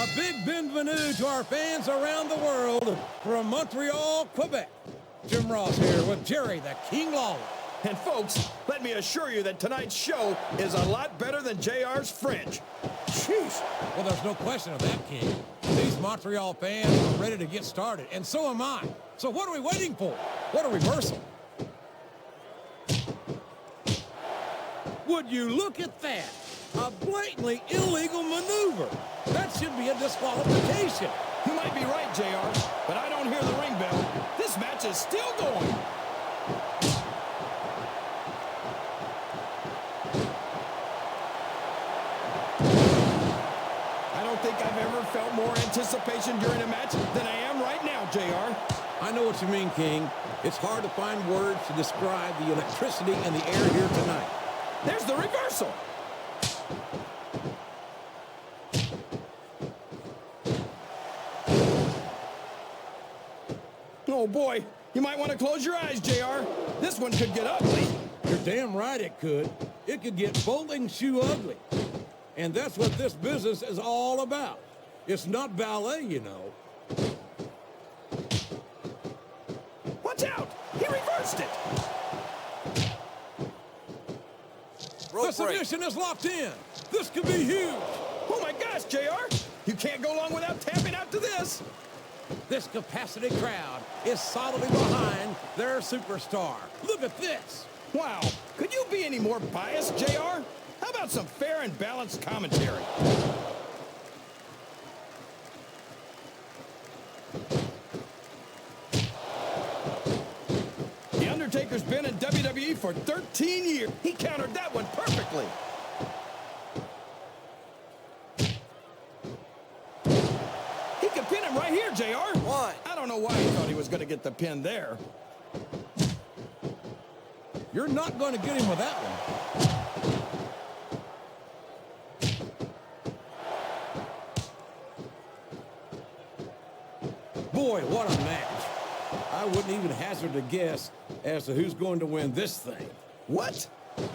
A big bienvenue to our fans around the world from Montreal, Quebec. Jim Ross here with Jerry the King Lawler. And folks, let me assure you that tonight's show is a lot better than JR's French. Jeez. Well, there's no question of that, King. These Montreal fans are ready to get started, and so am I. So what are we waiting for? What a reversal. Would you look at that? A blatantly illegal maneuver. That should be a disqualification. You might be right, JR, but I don't hear the ring bell. This match is still going. I don't think I've ever felt more anticipation during a match than I am right now, JR. I know what you mean, King. It's hard to find words to describe the electricity in the air here tonight. There's the reversal. Oh, boy. You might want to close your eyes, JR. This one could get ugly. You're damn right it could. It could get bowling shoe ugly. And that's what this business is all about. It's not ballet, you know. Watch out! He reversed it! The submission is locked in. This could be huge. Oh, my gosh, JR. You can't go long without tapping out to this. This capacity crowd is solidly behind their superstar. Look at this. Wow. Could you be any more biased, JR? How about some fair and balanced commentary? The Undertaker's been in WWE for 13 years. He countered that one perfectly. He could pin him right here, JR. Why? I don't know why he thought he was going to get the pin there. You're not going to get him with that one. Boy, what a match. I wouldn't even hazard a guess as to who's going to win this thing. What?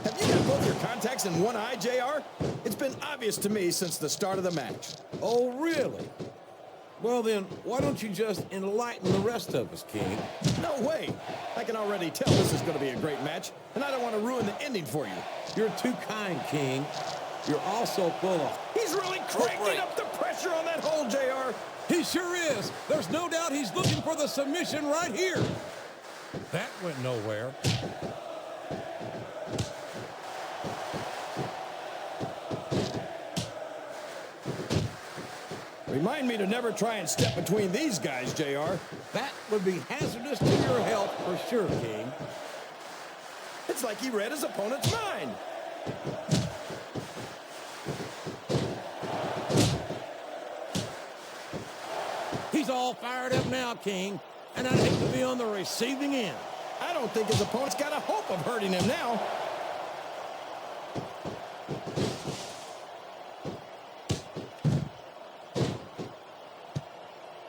Have you got both your contacts in one eye, JR? It's been obvious to me since the start of the match. Oh, really? Well, then, why don't you just enlighten the rest of us, King? No way. I can already tell this is going to be a great match, and I don't want to ruin the ending for you. You're too kind, King. You're also full of... He's really cranking up the pressure on that hole, JR. He sure is. There's no doubt he's looking for the submission right here. That went nowhere. Remind me to never try and step between these guys, JR. That would be hazardous to your health for sure, King. It's like he read his opponent's mind. He's all fired up now, King, and I'd hate to be on the receiving end. I don't think his opponent's got a hope of hurting him now.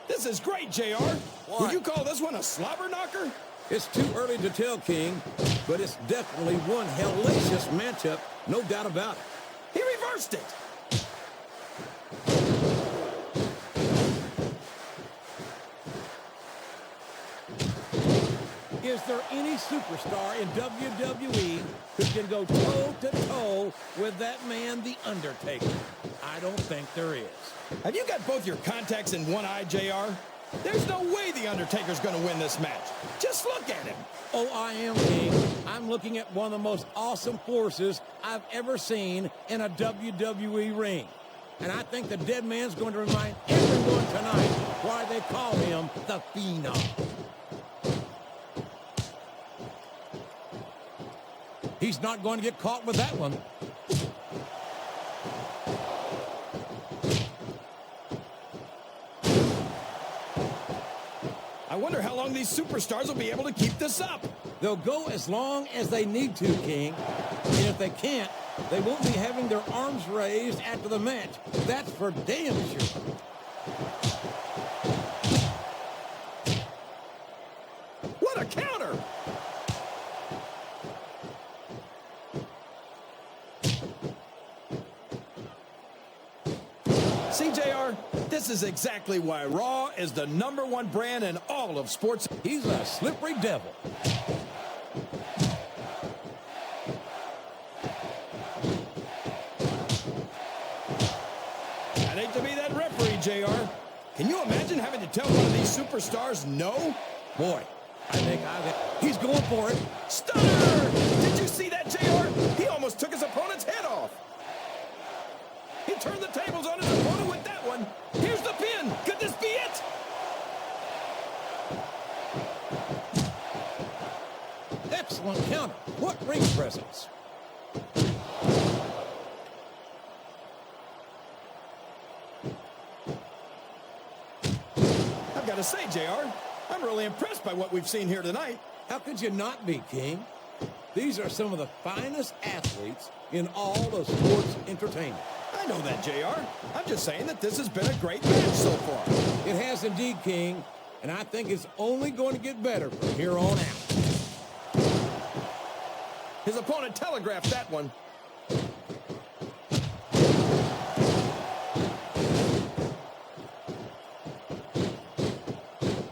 This is great, JR. Why? Would you call this one a slobber knocker? It's too early to tell, King, but it's definitely one hellacious matchup, no doubt about it. He reversed it. Is there any superstar in WWE who can go toe-to-toe with that man, The Undertaker? I don't think there is. Have you got both your contacts in one eye, JR? There's no way The Undertaker's going to win this match. Just look at him. Oh, I am, King. I'm looking at one of the most awesome forces I've ever seen in a WWE ring. And I think the dead man's going to remind everyone tonight why they call him the Phenom. He's not going to get caught with that one. I wonder how long these superstars will be able to keep this up. They'll go as long as they need to, King. And if they can't, they won't be having their arms raised after the match. That's for damn sure. What a counter! See, JR, this This is exactly why Raw is the #1 brand in all of sports. He's a slippery devil. I'd hate to be that referee, JR. Can you imagine having to tell one of these superstars no? Boy, I think he's going for it. Stunner! Did you see that, JR? He almost took his opponent's head off. He turned the tables on his opponent with that one. Here's the pin. Could this be it? Excellent counter. What ring presence. I've got to say, JR, I'm really impressed by what we've seen here tonight. How could you not be, King? These are some of the finest athletes in all of sports entertainment. I know that, JR. I'm just saying that this has been a great match so far. It has indeed, King, and I think it's only going to get better from here on out. His opponent telegraphed that one.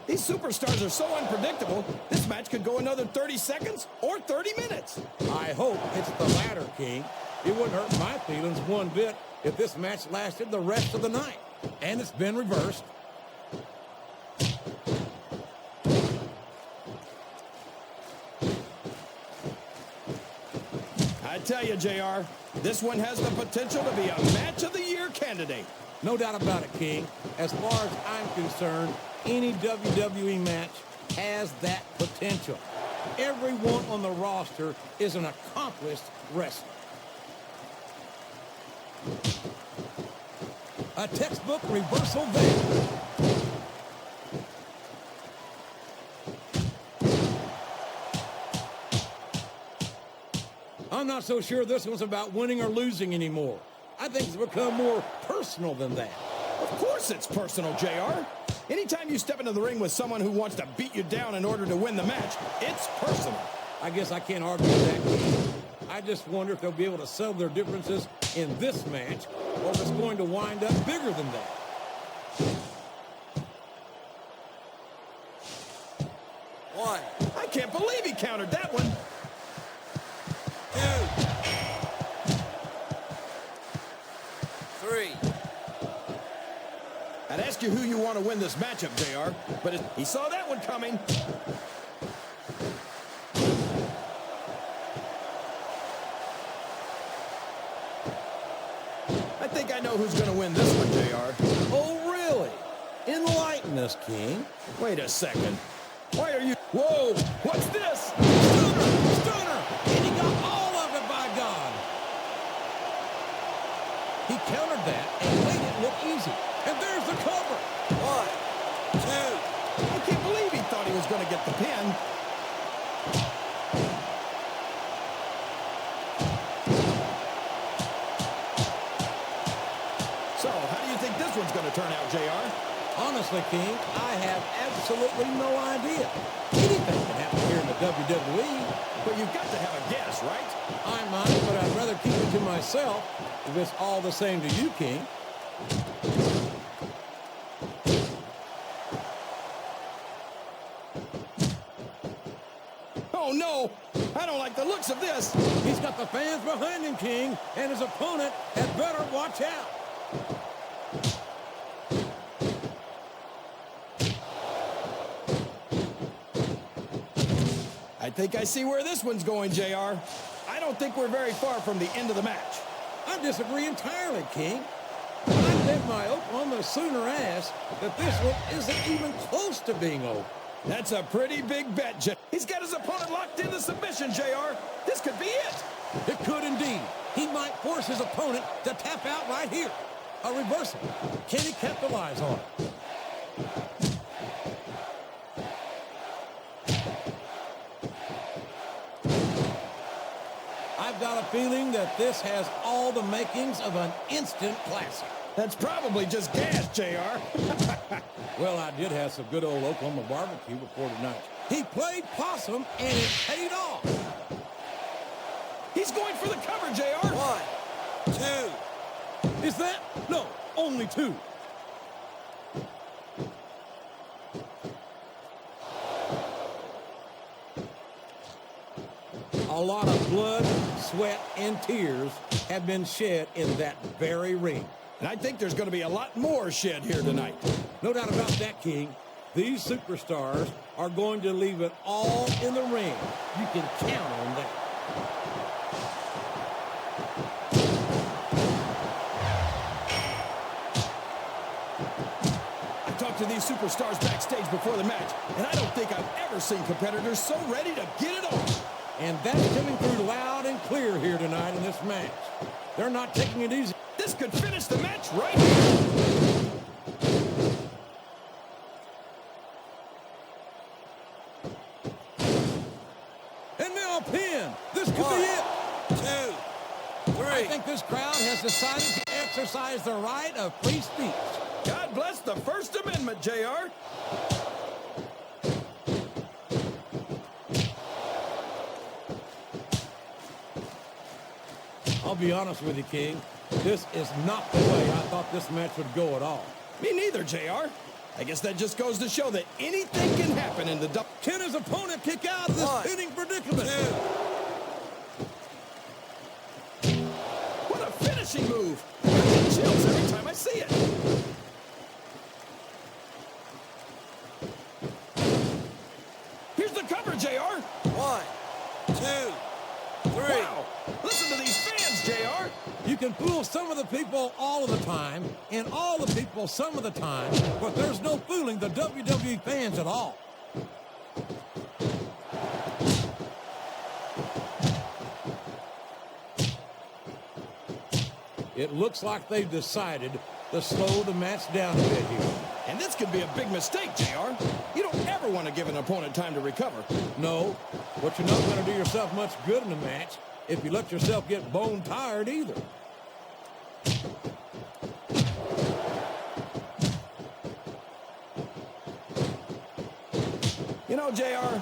These superstars are so unpredictable, this match could go another 30 seconds or 30 minutes. I hope it's the latter, King. It wouldn't hurt my feelings one bit if this match lasted the rest of the night. And it's been reversed. I tell you, JR, this one has the potential to be a Match of the Year candidate. No doubt about it, King. As far as I'm concerned, any WWE match has that potential. Everyone on the roster is an accomplished wrestler. A textbook reversal there. I'm not so sure this one's about winning or losing anymore. I think it's become more personal than that. Of course it's personal, JR. Anytime you step into the ring with someone who wants to beat you down in order to win the match, it's personal. I guess I can't argue with that. I just wonder if they'll be able to settle their differences in this match, or if it's going to wind up bigger than that. One. I can't believe he countered that one. Two. Three. I'd ask you who you want to win this matchup, JR, but he saw that one coming. I think I know who's going to win this one, JR. Oh, really? Enlighten us, King. Wait a second. Why are you... Whoa! What's this? Stunner! Stunner! And he got all of it, by God! He countered that and made it look easy. And there's the cover. 1, 2. I can't believe he thought he was going to get the pin. So, how do you think this one's going to turn out, JR? Honestly, King, I have absolutely no idea. Anything can happen here in the WWE. But you've got to have a guess, right? I might, but I'd rather keep it to myself if it's all the same to you, King. Oh, no! I don't like the looks of this. He's got the fans behind him, King, and his opponent had better watch out. I think I see where this one's going, JR. I don't think we're very far from the end of the match. I disagree entirely, King. I bet my Oklahoma Sooner ass that this one isn't even close to being over. That's a pretty big bet, JR. He's got his opponent locked in the submission, JR. This could be it. It could indeed. He might force his opponent to tap out right here. A reversal. Can he capitalize on it? I've got a feeling that this has all the makings of an instant classic. That's probably just gas, JR. Well, I did have some good old Oklahoma barbecue before tonight. He played possum, and it paid off. He's going for the cover, JR. 1, 2. Is that? No, only two. A lot of blood, sweat, and tears have been shed in that very ring. And I think there's going to be a lot more shed here tonight. No doubt about that, King. These superstars are going to leave it all in the ring. You can count on that. I talked to these superstars backstage before the match, and I don't think I've ever seen competitors so ready to get it on. And that's coming through loud and clear here tonight in this match. They're not taking it easy. This could finish the match right here. And now a pin. This could be it. 2, 3. I think this crowd has decided to exercise the right of free speech. God bless the First Amendment, JR. I'll be honest with you, King. This is not the way I thought this match would go at all. Me neither, JR. I guess that just goes to show that anything can happen in the Can his opponent kick out of this pinning predicament? 2. What a finishing move. I get chills every time I see it. Here's the cover, JR. 1, 2, 3. Wow. Listen to these fans, JR. You can fool some of the people all of the time, and all the people some of the time, but there's no fooling the WWE fans at all. It looks like they've decided to slow the match down a bit here. And this could be a big mistake, JR. You don't ever want to give an opponent time to recover. No, but you're not going to do yourself much good in a match if you let yourself get bone tired either. You know, JR,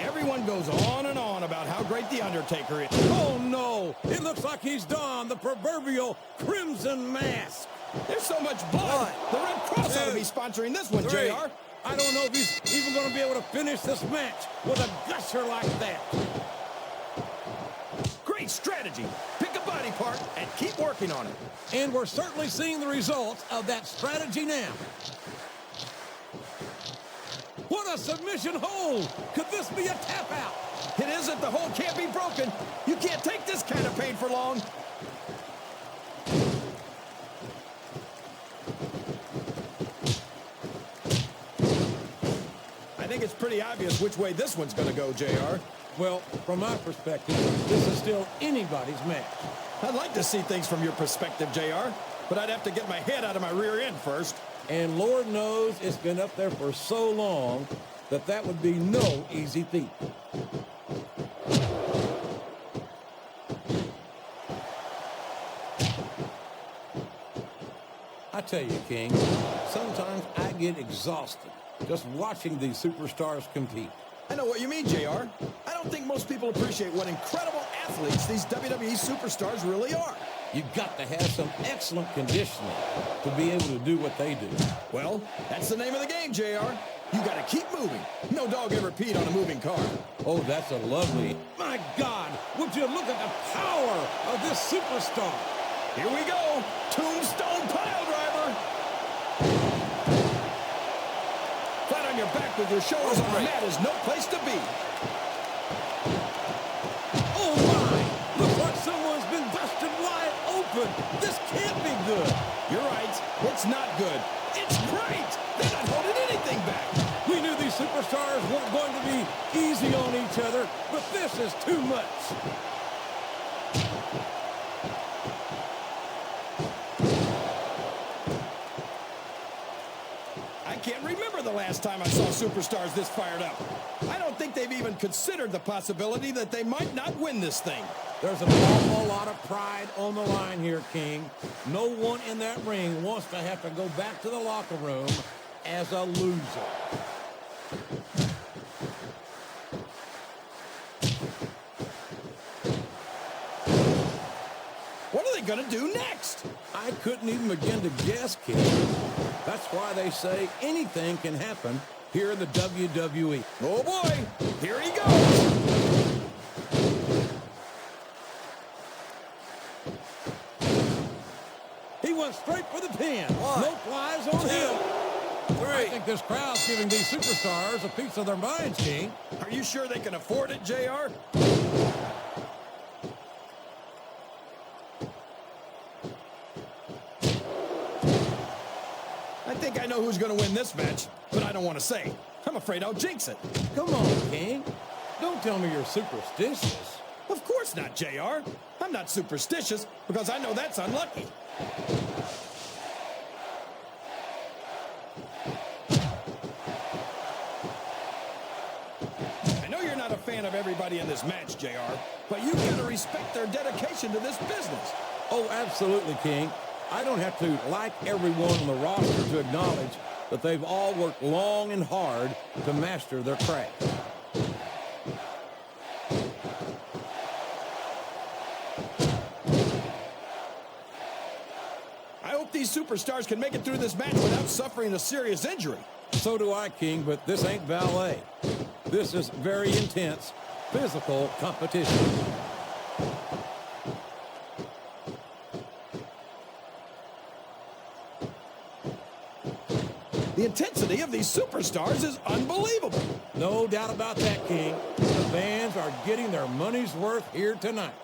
everyone goes on and on about how great the Undertaker is. Oh, no. It looks like he's donned the proverbial crimson mask. There's so much blood. 1, The Red Cross ought to 2, be sponsoring this one, 3. JR. I don't know if he's even going to be able to finish this match with a gusher like that. Great strategy. Pick a body part and keep working on it. And we're certainly seeing the results of that strategy now. What a submission hold. Could this be a tap out? It isn't. The hold can't be broken. You can't take this kind of pain for long. I think it's pretty obvious which way this one's going to go, JR. Well, from my perspective, this is still anybody's match. I'd like to see things from your perspective, JR, but I'd have to get my head out of my rear end first. And Lord knows it's been up there for so long that that would be no easy feat. I tell you, King, sometimes I get exhausted just watching these superstars compete. I know what you mean, JR. I don't think most people appreciate what incredible athletes these WWE superstars really are. You've got to have some excellent conditioning to be able to do what they do. Well, that's the name of the game, JR. You got to keep moving. No dog ever peed on a moving car. Oh, that's a lovely... My God, would you look at the power of this superstar? Here we go. Tombstone pile driver. Flat on your back with your shoulders on the mat is no place to be. Oh, my! Looks like someone's been busted wide open. This can't be good. You're right. It's not good. It's great. They're not holding anything back. We knew these superstars weren't going to be easy on each other, but this is too much. I can't remember the last time I saw superstars this fired up. I don't think they've even considered the possibility that they might not win this thing. There's an awful lot of pride on the line here, King. No one in that ring wants to have to go back to the locker room as a loser. What are they going to do next? I couldn't even begin to guess, King. That's why they say anything can happen here in the WWE. Oh boy, here he goes. He went straight for the pin. One, No flies on him. I 3. think this crowd's giving these superstars a piece of their minds, King. Are you sure they can afford it, JR? I think I know who's going to win this match, but I don't want to say. I'm afraid I'll jinx it. Come on, King. Don't tell me you're superstitious. Of course not, JR. I'm not superstitious because I know that's unlucky. I know you're not a fan of everybody in this match, JR, but you've got to respect their dedication to this business. Oh, absolutely, King. I don't have to like everyone on the roster to acknowledge that they've all worked long and hard to master their craft. I hope these superstars can make it through this match without suffering a serious injury. So do I, King, but this ain't ballet. This is very intense, physical competition. The intensity of these superstars is unbelievable. No doubt about that, King. The fans are getting their money's worth here tonight.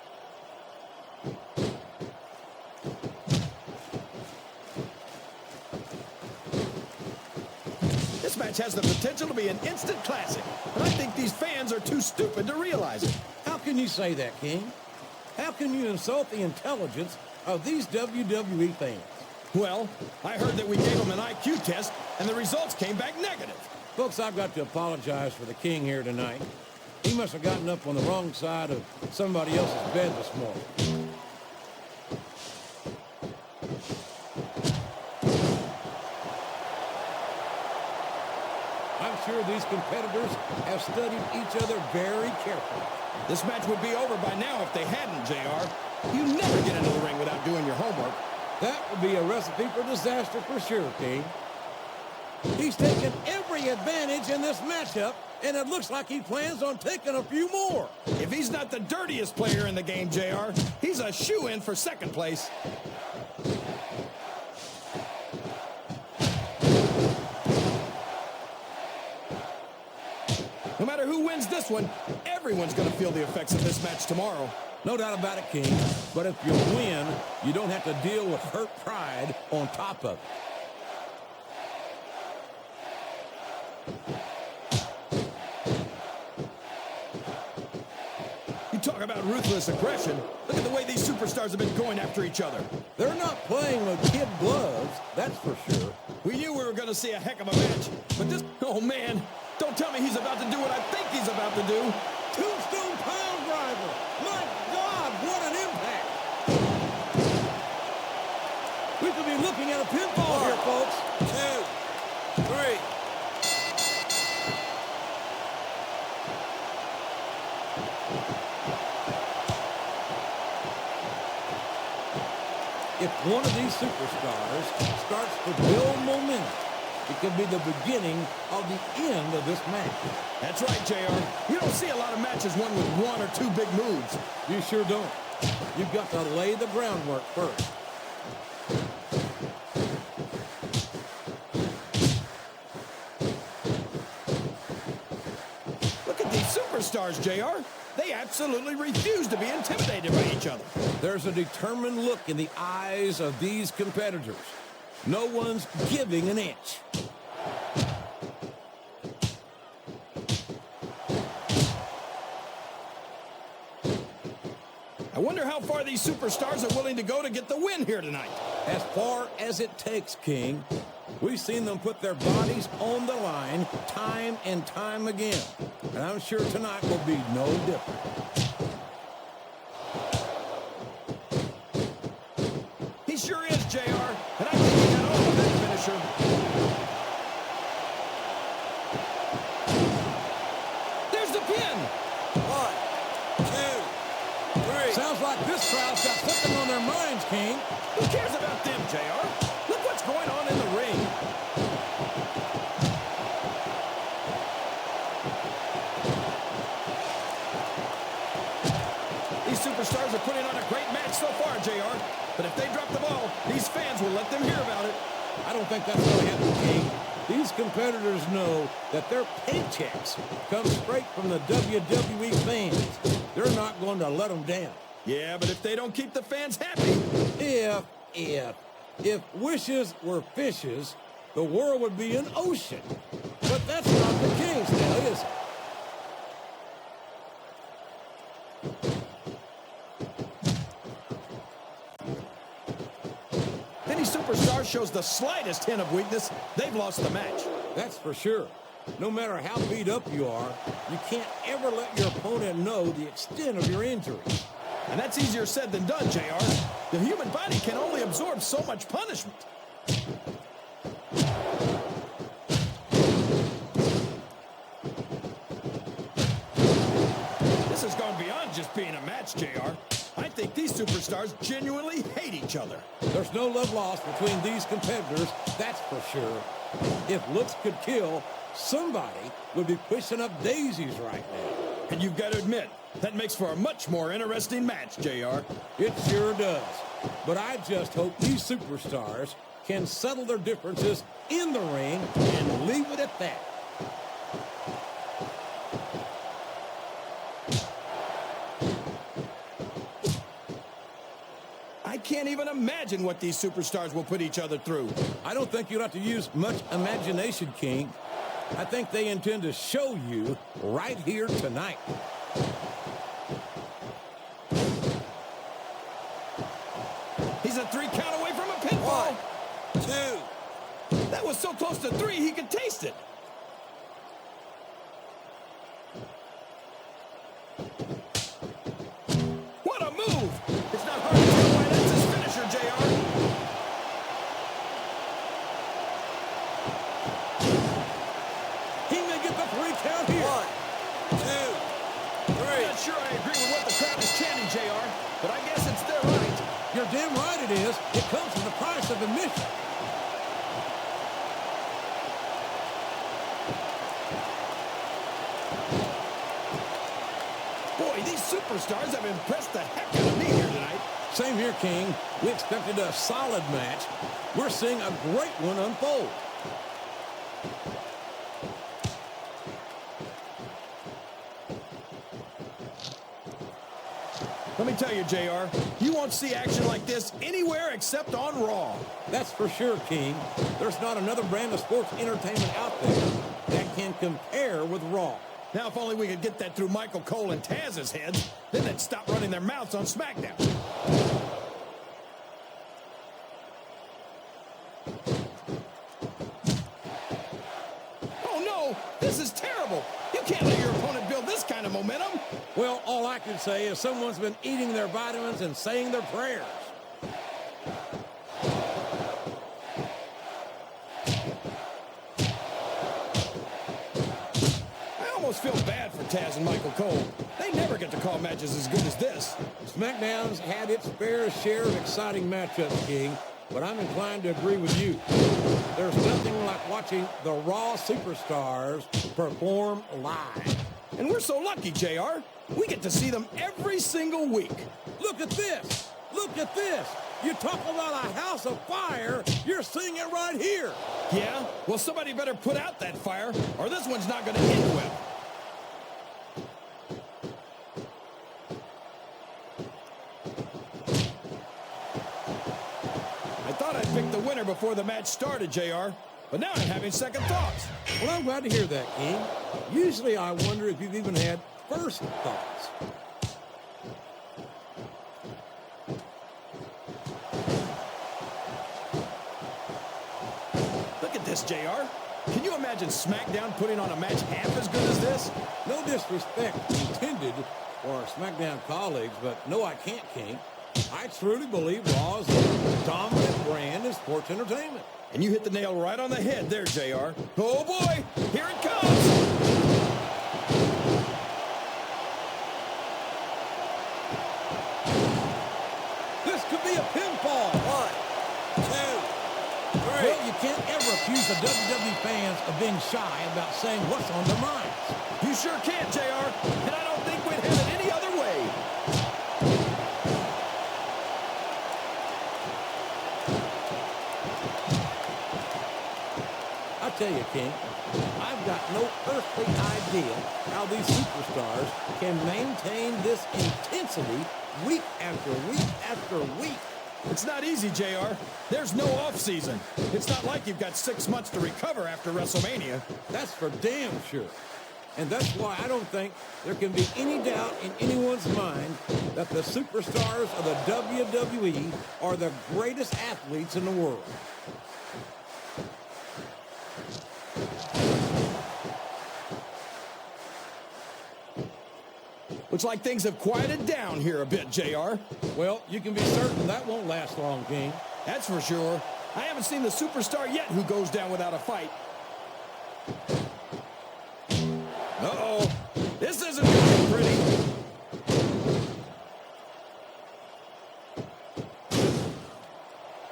This match has the potential to be an instant classic, and I think these fans are too stupid to realize it. How can you say that, King? How can you insult the intelligence of these WWE fans? Well, I heard that we gave them an IQ test, and the results came back negative. Folks, I've got to apologize for the King here tonight. He must have gotten up on the wrong side of somebody else's bed this morning. I'm sure these competitors have studied each other very carefully. This match would be over by now if they hadn't, JR. You never get into the ring without doing your homework. That would be a recipe for disaster for sure, King. He's taken every advantage in this matchup, and it looks like he plans on taking a few more. If he's not the dirtiest player in the game, JR, he's a shoo-in for second place. No matter who wins this one, everyone's going to feel the effects of this match tomorrow. No doubt about it, King. But if you win, you don't have to deal with hurt pride on top of it. You talk about ruthless aggression. Look at the way these superstars have been going after each other. They're not playing with kid gloves, that's for sure. We knew we were going to see a heck of a match, but this... Oh, man. Don't tell me he's about to do what I think he's about to do. Tombstone pile driver. My God, what an impact. We could be looking at a pinfall here, folks. 2, 3. If one of these superstars starts to build momentum, it could be the beginning of the end of this match. That's right, JR. You don't see a lot of matches won with one or two big moves. You sure don't. You've got to lay the groundwork first. Look at these superstars, JR. They absolutely refuse to be intimidated by each other. There's a determined look in the eyes of these competitors. No one's giving an inch. I wonder how far these superstars are willing to go to get the win here tonight. As far as it takes, King. We've seen them put their bodies on the line time and time again. And I'm sure tonight will be no different. He sure is, JR. And I think he got all of that finisher. There's the pin. 1, 2, 3. Sounds like this crowd's got something on their minds, King. Who cares about them, JR? Look what's going on in the ring. These superstars are putting on a great match so far, JR. But if they drop the ball, these fans will let them hear about it. I don't think that's going to happen, King. These competitors know that their paychecks come straight from the WWE fans. They're not going to let them down. Yeah, but if they don't keep the fans happy... If wishes were fishes, the world would be an ocean. But that's not the case now, is it? Any superstar shows the slightest hint of weakness, they've lost the match. That's for sure. No matter how beat up you are, you can't ever let your opponent know the extent of your injury. And that's easier said than done, JR. The human body can only absorb so much punishment. This has gone beyond just being a match, JR. I think these superstars genuinely hate each other. There's no love lost between these competitors, that's for sure. If looks could kill, somebody would be pushing up daisies right now. And you've got to admit, that makes for a much more interesting match, JR. It sure does. But I just hope these superstars can settle their differences in the ring and leave it at that. I can't even imagine what these superstars will put each other through. I don't think you'll have to use much imagination, King. I think they intend to show you right here tonight. He's a 3 count away from a pinfall. 1, 2. That was so close to 3, he could taste it. What a move! It's not hard to tell why that's his finisher, JR. He may get the 3 count here. 1, 2, 3. I'm not sure I agree with what the crowd is chanting, JR, but I guess it's their right. You're damn right it is. It comes at the price of admission. Boy, these superstars have impressed the heck out of me here tonight. Same here, King. We expected a solid match. We're seeing a great one unfold. Let me tell you, JR, you won't see action like this anywhere except on Raw. That's for sure, King. There's not another brand of sports entertainment out there that can compare with Raw. Now, if only we could get that through Michael Cole and Taz's heads, then they'd stop running their mouths on SmackDown. Oh, no! This is terrible! You can't let your opponent build this kind of momentum! Well, all I can say is someone's been eating their vitamins and saying their prayers. I almost feel bad for Taz and Michael Cole. They never get to call matches as good as this. SmackDown's had its fair share of exciting matchups, King, but I'm inclined to agree with you. There's nothing like watching the Raw superstars perform live. And we're so lucky, JR. We get to see them every single week. Look at this! Look at this! You talk about a house of fire, you're seeing it right here! Yeah? Well, somebody better put out that fire, or this one's not going to end well. I thought I'd pick the winner before the match started, JR, but now I'm having second thoughts. Well, I'm glad to hear that, King. Usually I wonder if you've even had first thoughts. Look at this, JR. Can you imagine SmackDown putting on a match half as good as this? No disrespect intended for our SmackDown colleagues, but no, I can't, King. I truly believe Raw is the dominant brand in sports entertainment. And you hit the nail right on the head there, JR. Oh, boy! Here it comes! This could be a pinfall. 1, 2, 3. Well, you can't ever accuse the WWE fans of being shy about saying what's on their minds. You sure can, JR. And I don't think we'd have it any other way. tell you, King, I've got no earthly idea how these superstars can maintain this intensity week after week after week. It's not easy, JR. There's no off-season. It's not like you've got 6 months to recover after WrestleMania. That's for damn sure. And that's why I don't think there can be any doubt in anyone's mind that the superstars of the WWE are the greatest athletes in the world. Looks like things have quieted down here a bit, JR. Well, you can be certain that won't last long, King. That's for sure. I haven't seen the superstar yet who goes down without a fight. Uh-oh. This isn't looking pretty.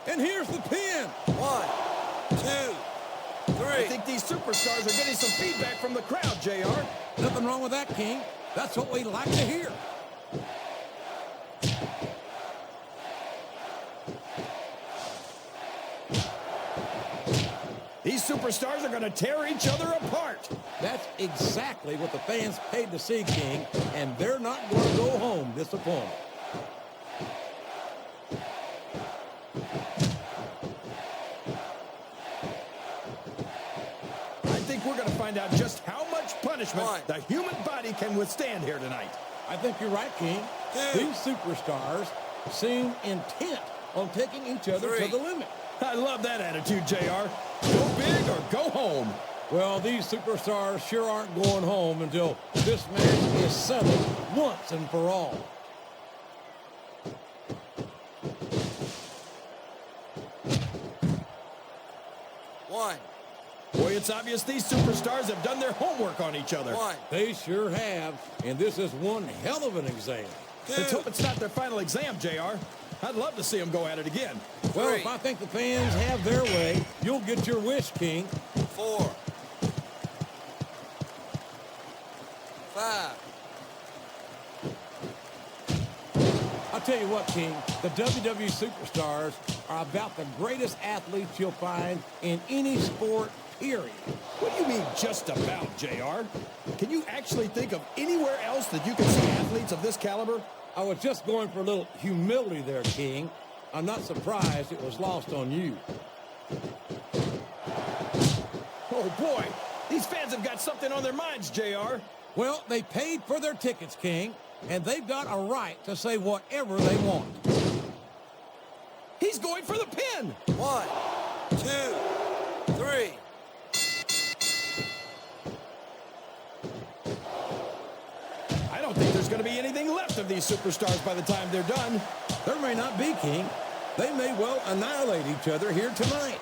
And here's the pin. 1, 2, 3. I think these superstars are getting some feedback from the crowd, JR. Nothing wrong with that, King. That's what we like to hear. These superstars are going to tear each other apart. That's exactly what the fans paid to see, King, and they're not going to go home disappointed. I think we're going to find out just how much punishment One. the human body can withstand here tonight. I think you're right, King. Two. These superstars seem intent on taking each other to Three. the limit. I love that attitude, JR. Go big or go home. Well, these superstars sure aren't going home until this match is settled once and for all. One. Boy, it's obvious these superstars have done their homework on each other. 1, They sure have, and this is one hell of an exam. 2, Let's hope it's not their final exam, JR. I'd love to see them go at it again. Well, 3, if I think the fans have their way, you'll get your wish, King. 4, 5. I'll tell you what, King, the WWE superstars are about the greatest athletes you'll find in any sport, period. What do you mean just about, JR? Can you actually think of anywhere else that you can see athletes of this caliber? I was just going for a little humility there, King. I'm not surprised it was lost on you. Oh, boy. These fans have got something on their minds, JR. Well, they paid for their tickets, King, and they've got a right to say whatever they want. He's going for the pin. 1, 2, 3. I don't think there's going to be anything left of these superstars by the time they're done. There may not be, King. They may well annihilate each other here tonight.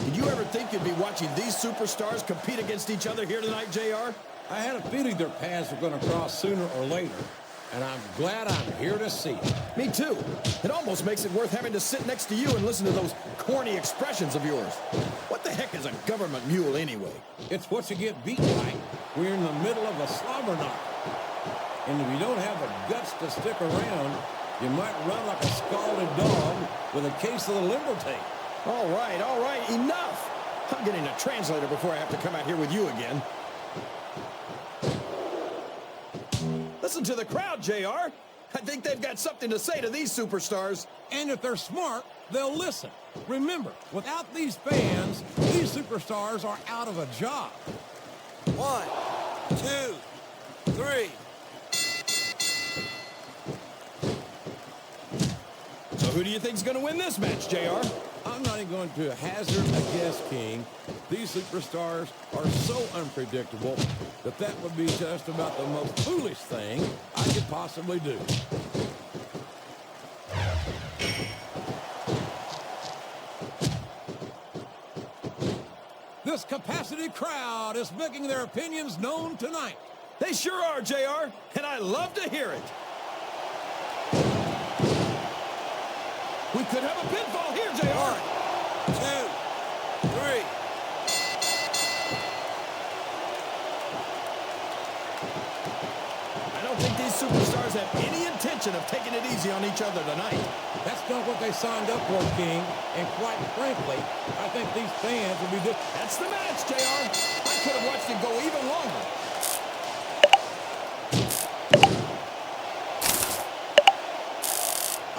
Did you ever think you'd be watching these superstars compete against each other here tonight, JR? I had a feeling their paths were going to cross sooner or later, and I'm glad I'm here to see it. Me too. It almost makes it worth having to sit next to you and listen to those corny expressions of yours. What the heck is a government mule anyway? It's what you get beaten by. We're in the middle of a slobber knock. And if you don't have the guts to stick around, you might run like a scalded dog with a case of the limber tape. All right, enough. I'm getting a translator before I have to come out here with you again. Listen to the crowd, JR. I think they've got something to say to these superstars. And if they're smart, they'll listen. Remember, without these fans, these superstars are out of a job. 1, 2, 3. So who do you think's going to win this match, JR? I'm not even going to hazard a guess, King. These superstars are so unpredictable that that would be just about the most foolish thing I could possibly do. This capacity crowd is making their opinions known tonight. They sure are, JR, and I love to hear it. We could have a pinfall here, JR. 1, 2, 3. I don't think these superstars have any intention of taking it easy on each other tonight. That's not what they signed up for, King. And quite frankly, I think these fans will be That's the match, JR. I could have watched it go even longer.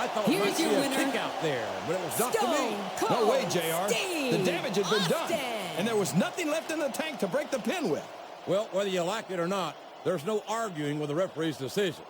I thought we might see a kick out there, but it was not to me. No way, JR. The damage had been done, and there was nothing left in the tank to break the pin with. Well, whether you like it or not, there's no arguing with the referee's decision.